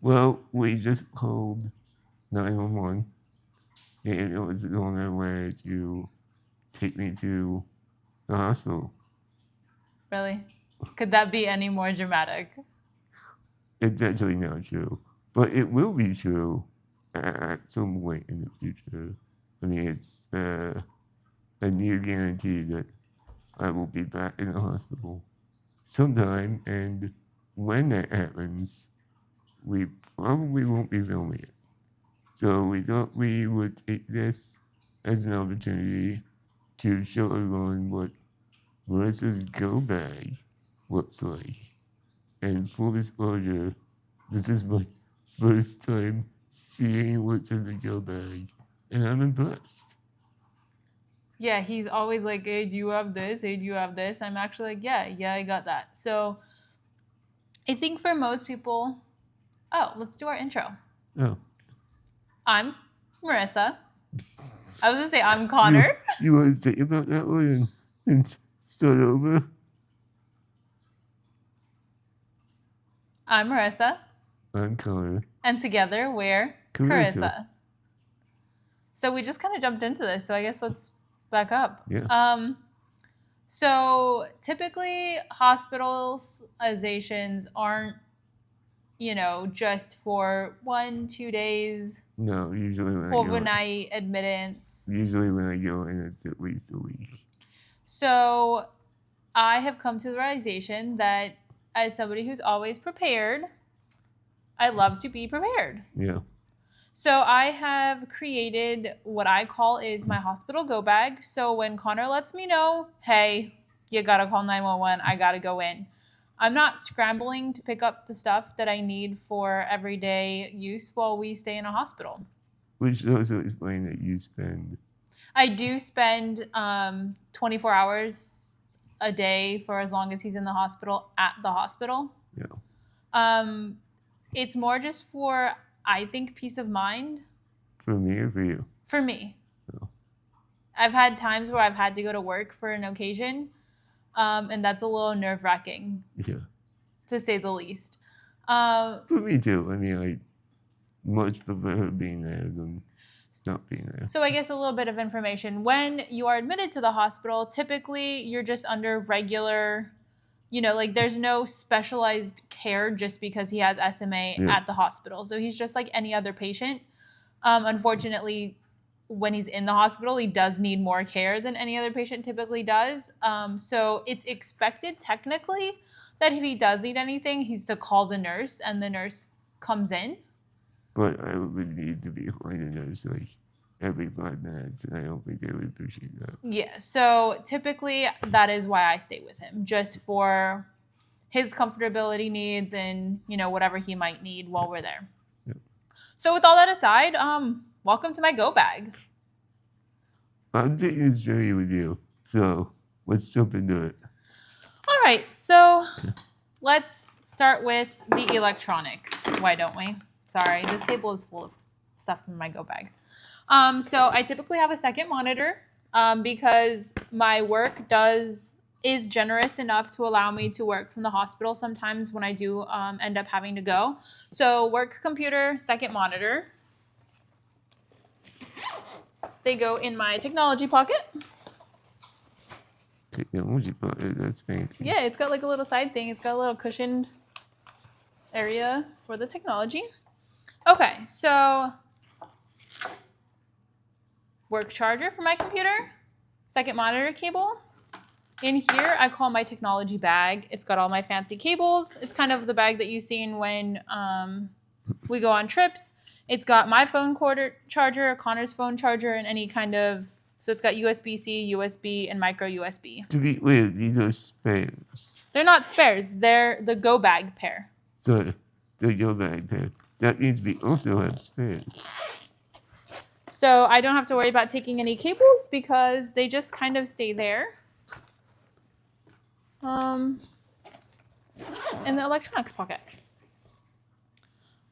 Well, we just called 911, and it was the only way to take me to the hospital. Really? Could that be any more dramatic? It's actually not true, but it will be true at some point in the future. I mean, it's a near guarantee that I will be back in the hospital sometime, and when that happens, we probably won't be filming it. So we thought we would take this as an opportunity to show everyone what Marissa's go bag looks like. And full disclosure, this is my first time seeing what's in the go bag, and I'm impressed. Yeah, he's always like, hey, do you have this? Hey, do you have this? I'm actually like, yeah, I got that. So I think for most people, let's do our intro. Oh, I'm Marissa. I was gonna say I'm Conor. you want to think about that one and start over? I'm Marissa. I'm Conor. And together we're Carissa. So we just kind of jumped into this, so I guess let's back up. Yeah. So typically hospitalizations aren't, just for 1-2 days. No, usually when overnight admittance. Usually when I go in, it's at least a week. So I have come to the realization that as somebody who's always prepared, I love to be prepared. Yeah. So I have created what I call is my hospital go bag. So when Conor lets me know, hey, you gotta call 911, I gotta go in, I'm not scrambling to pick up the stuff that I need for everyday use while we stay in a hospital. Which also explains that you spend. I do spend 24 hours a day for as long as he's in the hospital at the hospital. Yeah. It's more just for, I think, peace of mind. For me or for you? For me. Oh. I've had times where I've had to go to work for an occasion, and that's a little nerve-wracking. Yeah. To say the least. For me too. I mean, I much prefer being there than not being there. So I guess a little bit of information. When you are admitted to the hospital, typically you're just under regular, there's no specialized care just because he has SMA at the hospital. So he's just like any other patient. Unfortunately, when he's in the hospital, he does need more care than any other patient typically does. So it's expected technically that if he does need anything, he's to call the nurse and the nurse comes in. But I would need to be behind a nurse like every 5 minutes, and I don't think they would appreciate that. Yeah, so typically that is why I stay with him, just for his comfortability needs and, whatever he might need while we're there. Yep. So with all that aside, welcome to my go bag. I'm taking this journey with you, so let's jump into it. All right, so let's start with the electronics. Why don't we? Sorry, this table is full of stuff in my go bag. So I typically have a second monitor because my work is generous enough to allow me to work from the hospital sometimes when I do end up having to go. So work computer, second monitor. They go in my technology pocket. Technology pocket, that's fancy. Yeah, it's got like a little side thing. It's got a little cushioned area for the technology. Okay, so work charger for my computer, second monitor cable. In here, I call my technology bag. It's got all my fancy cables. It's kind of the bag that you've seen when we go on trips. It's got my phone charger, Connor's phone charger, and any kind of... So it's got USB-C, USB, and micro USB. To be clear, these are spares. They're not spares. They're the go bag pair. So the go bag pair. That means we also have spares. So I don't have to worry about taking any cables because they just kind of stay there. In the electronics pocket.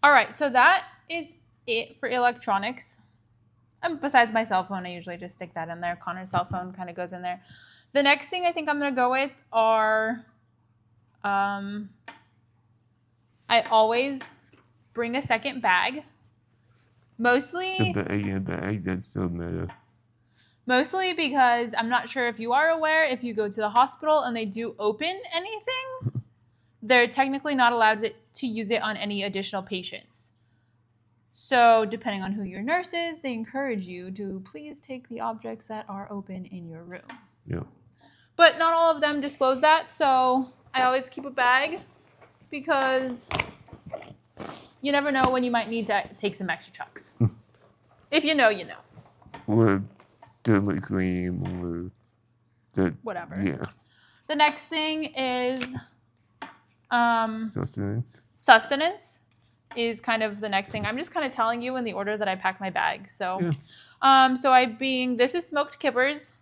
All right, so that is it for electronics. Besides my cell phone, I usually just stick that in there. Connor's cell phone kind of goes in there. The next thing I think I'm going to go with are, I always bring a second bag. Mostly, that's so meta. Mostly because I'm not sure if you are aware, if you go to the hospital and they do open anything, they're technically not allowed to use it on any additional patients. So depending on who your nurse is, they encourage you to please take the objects that are open in your room. Yeah. But not all of them disclose that, so I always keep a bag because you never know when you might need to take some extra chucks. If you know, you know. Or toilet cream or whatever. Yeah. The next thing is Sustenance is kind of the next thing. I'm just kind of telling you in the order that I pack my bag. So, yeah. This is smoked kippers.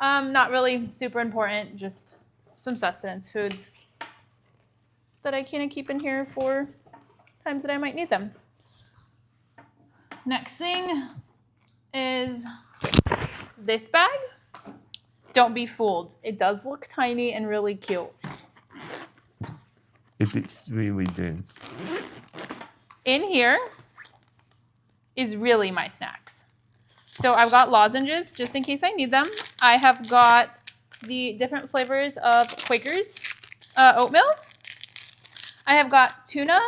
Not really super important, just some sustenance foods that I kind of keep in here for times that I might need them. Next thing is this bag. Don't be fooled. It does look tiny and really cute. It's extremely dense. In here is really my snacks. So I've got lozenges just in case I need them. I have got the different flavors of Quaker's oatmeal. I have got tuna,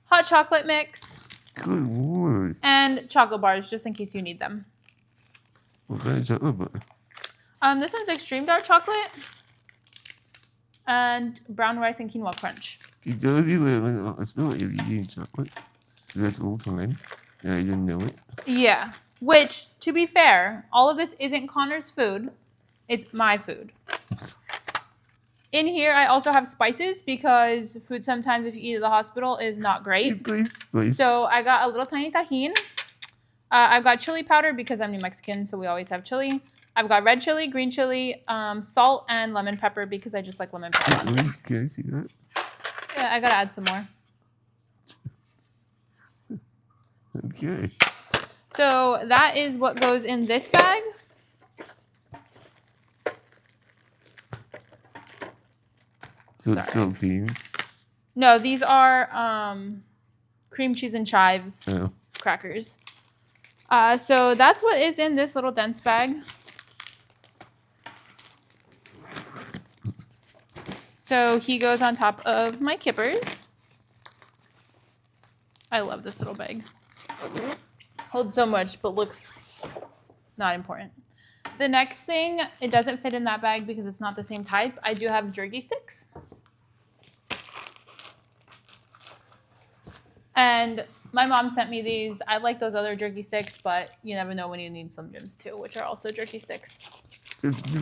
hot chocolate mix, Good Lord. and chocolate bars just in case you need them. What kind of chocolate bar? This one's extreme dark chocolate and brown rice and quinoa crunch. You tell me I smell like you're eating chocolate. That's all time. And I didn't know it. Yeah. Which, to be fair, all of this isn't Connor's food. It's my food. In here, I also have spices because food sometimes, if you eat at the hospital, is not great. Please. So I got a little tiny tajin. I've got chili powder because I'm New Mexican, so we always have chili. I've got red chili, green chili, salt, and lemon pepper because I just like lemon pepper. Can I see that? Yeah, I gotta add some more. Okay. So that is what goes in this bag. So it's so beans. No, these are cream cheese and chives crackers. So that's what is in this little dense bag. So he goes on top of my kippers. I love this little bag. Holds so much, but looks not important. The next thing, it doesn't fit in that bag because it's not the same type. I do have jerky sticks. And my mom sent me these. I like those other jerky sticks, but you never know when you need Slim Jims too, which are also jerky sticks.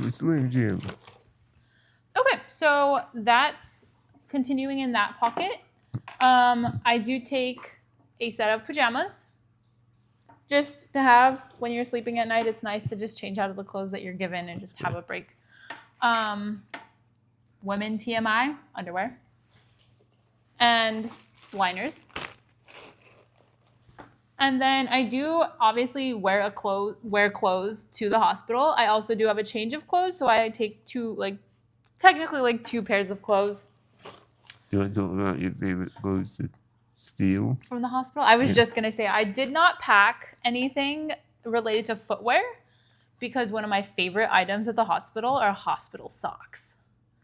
Slim Jim. Okay, so that's continuing in that pocket. I do take a set of pajamas just to have when you're sleeping at night. It's nice to just change out of the clothes that you're given and just have a break. Women TMI underwear and liners. And then I do obviously wear clothes to the hospital. I also do have a change of clothes, so I take technically two pairs of clothes. You want to talk about your favorite clothes to steal? From the hospital? I was just going to say I did not pack anything related to footwear because one of my favorite items at the hospital are hospital socks.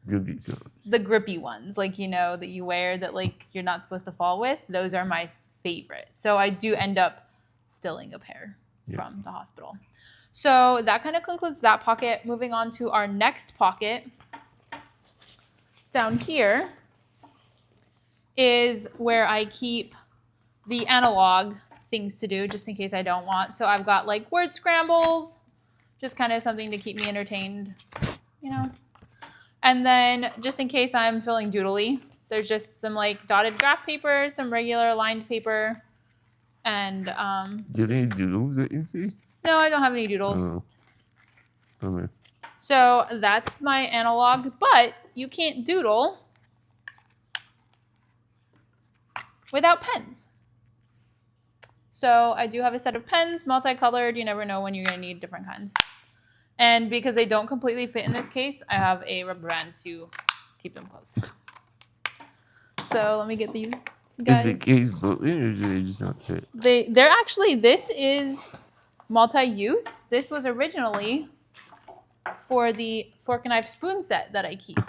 Grippy socks. The grippy ones, that you wear that you're not supposed to fall with. Those are my favorite. So I do end up stealing a pair from the hospital. So that kind of concludes that pocket. Moving on to our next pocket. Down here is where I keep the analog things to do just in case I don't want. So I've got word scrambles, just kind of something to keep me entertained, And then just in case I'm feeling doodly, there's just some dotted graph paper, some regular lined paper, and Do they have doodles that you see? No, I don't have any doodles. Oh. Okay. So that's my analog, but you can't doodle without pens. So I do have a set of pens, multicolored. You never know when you're going to need different kinds. And because they don't completely fit in this case, I have a rubber band to keep them closed. So let me get these Is guys. the case broken or do they just not fit? They're actually, this is multi-use. This was originally for the fork and knife spoon set that I keep.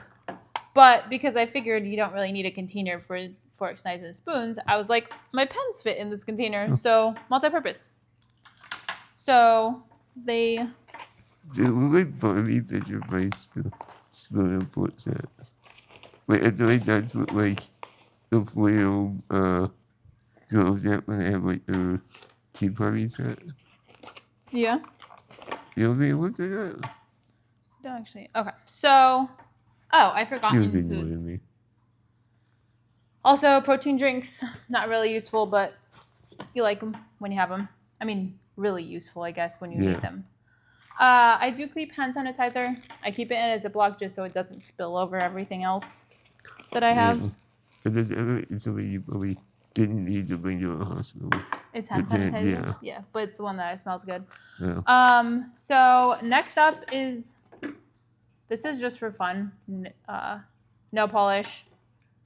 But because I figured you don't really need a container for forks, knives, and spoons, I was like, my pens fit in this container. So multi-purpose. So they... It looked like Barbie picture my spoon and fork set. Wait, I feel like that's what like the foil girls at when they have like their tea party set. Yeah. You don't think it looks like that? Don't actually. Okay. So, I forgot She was in ignoring foods. me. Also, protein drinks, not really useful, but you like them when you have them. I mean, really useful, I guess, when you need them. I do keep hand sanitizer. I keep it in a Ziploc just so it doesn't spill over everything else that I have. Yeah. If there's ever something you probably didn't need to bring to a hospital. It's hand But then, sanitizer? Yeah, but it's the one that smells good. Yeah. So next up is, this is just for fun. No polish,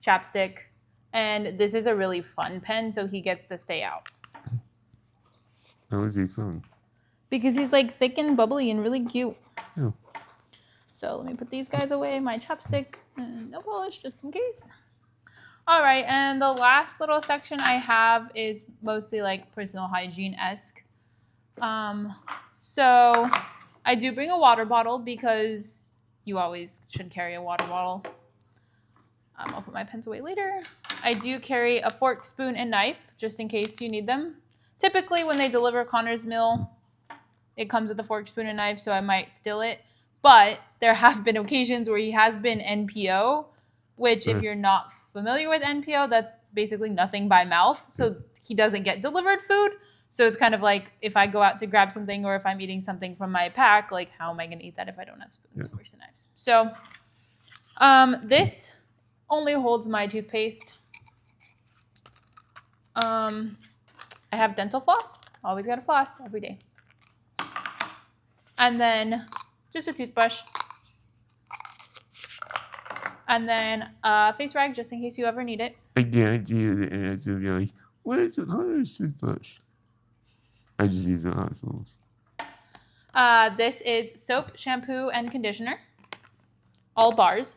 chapstick, and this is a really fun pen, so he gets to stay out. How is he from? Because he's like thick and bubbly and really cute. Oh. So let me put these guys away, my chapstick, and no polish just in case. All right, and the last little section I have is mostly like personal hygiene-esque. So I do bring a water bottle because you always should carry a water bottle. I'll put my pens away later. I do carry a fork, spoon, and knife just in case you need them. Typically when they deliver Conor's meal, it comes with a fork, spoon, and knife, so I might steal it. But there have been occasions where he has been NPO, which if you're not familiar with NPO, that's basically nothing by mouth. So he doesn't get delivered food. So it's kind of like if I go out to grab something or if I'm eating something from my pack, like how am I going to eat that if I don't have spoons, forks, and knives? So this only holds my toothpaste. I have dental floss. Always got to floss every day. And then just a toothbrush. And then a face rag just in case you ever need it. I guarantee you the answer will be like, what is the Conor's toothbrush? I just use the hot tools. This is soap, shampoo, and conditioner. All bars.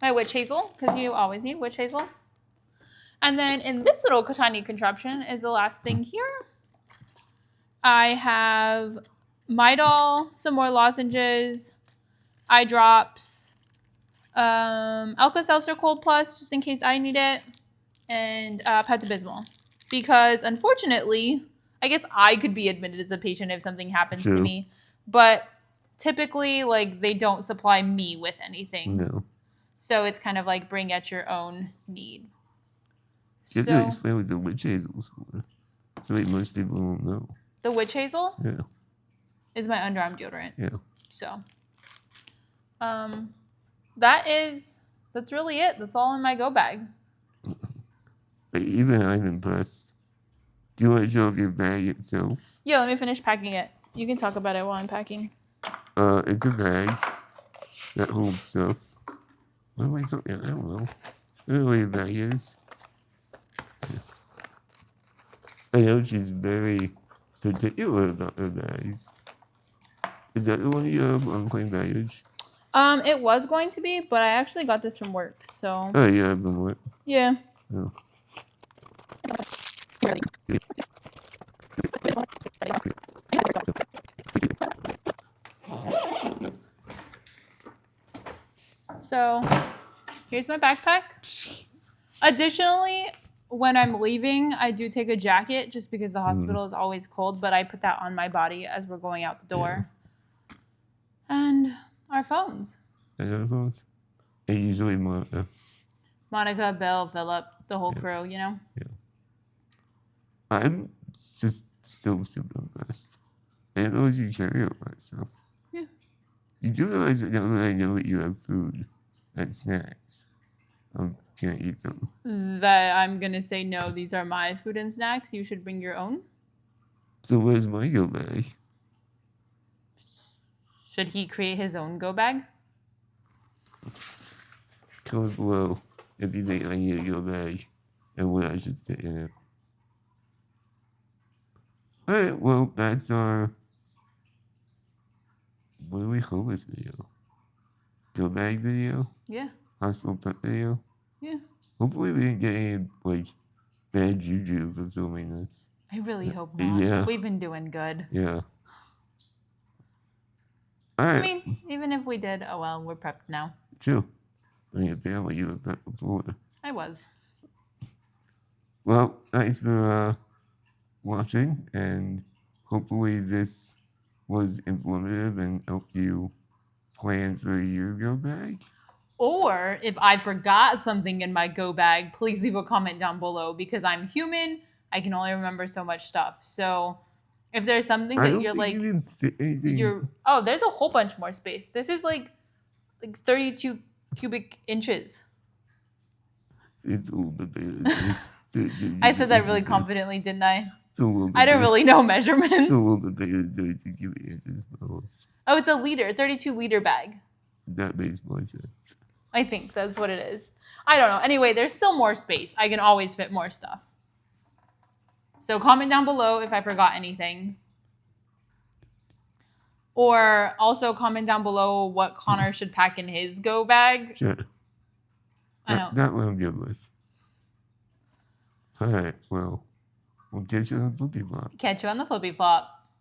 My witch hazel, because you always need witch hazel. And then in this little tiny contraption is the last thing here. I have Midol, some more lozenges, eye drops, Alka-Seltzer Cold Plus, just in case I need it, and Pepto-Bismol. Because unfortunately, I guess I could be admitted as a patient if something happens to me, but typically, like, they don't supply me with anything. No. So it's kind of like bring at your own need. You have to explain what the witch hazel is for. I feel like most people don't know. The witch hazel? Yeah. Is my underarm deodorant. Yeah. So, that's really it. That's all in my go bag. But even I'm impressed. Do you want to show off your bag itself? Yeah, let me finish packing it. You can talk about it while I'm packing. It's a bag that holds stuff. What am I talking about? I don't know. I don't know what your bag is. I know she's very particular about her bags. Is that the one you have unclaimed baggage? It was going to be, but I actually got this from work, so. Oh, you have them what? Yeah. Oh. So, here's my backpack. Additionally, when I'm leaving, I do take a jacket just because the hospital is always cold, but I put that on my body as we're going out the door. Yeah. And our phones. And our phones? And usually Monica. Monica, Bill, Philip, the whole crew, you know? Yeah. I'm just still super impressed. I didn't realize you carry all that stuff. Yeah. You do realize that now that I know that you have food and snacks, I'm gonna eat them. That I'm gonna say, no, these are my food and snacks. You should bring your own. So where's my go bag? Should he create his own go bag? Comment below if you think I need a go bag and what I should fit in it. Alright, well, that's our. What do we call this video? Go bag video? Yeah. Hospital pet video? Yeah. Hopefully, we didn't get any, like, bad juju for filming this. I really hope not. Yeah. We've been doing good. Yeah. Alright. I mean, even if we did, oh well, we're prepped now. True. I mean, apparently you were prepped before. I was. Well, thanks for watching, and hopefully this was informative and helped you plan for your go bag. Or if I forgot something in my go bag, please leave a comment down below because I'm human. I can only remember so much stuff. So if there's something that you're like, there's a whole bunch more space. This is like 32 cubic inches. It's all the I said that really confidently, didn't I? I don't really know measurements. It's a little bit bigger than 32 cubic inches. Oh, it's a liter, 32 liter bag. That makes more sense. I think that's what it is. I don't know. Anyway, there's still more space. I can always fit more stuff. So comment down below if I forgot anything. Or also comment down below what Conor should pack in his go bag. Sure. That one I'm good with. All right, well, we'll catch you on the flippy flop. Catch you on the flippy flop.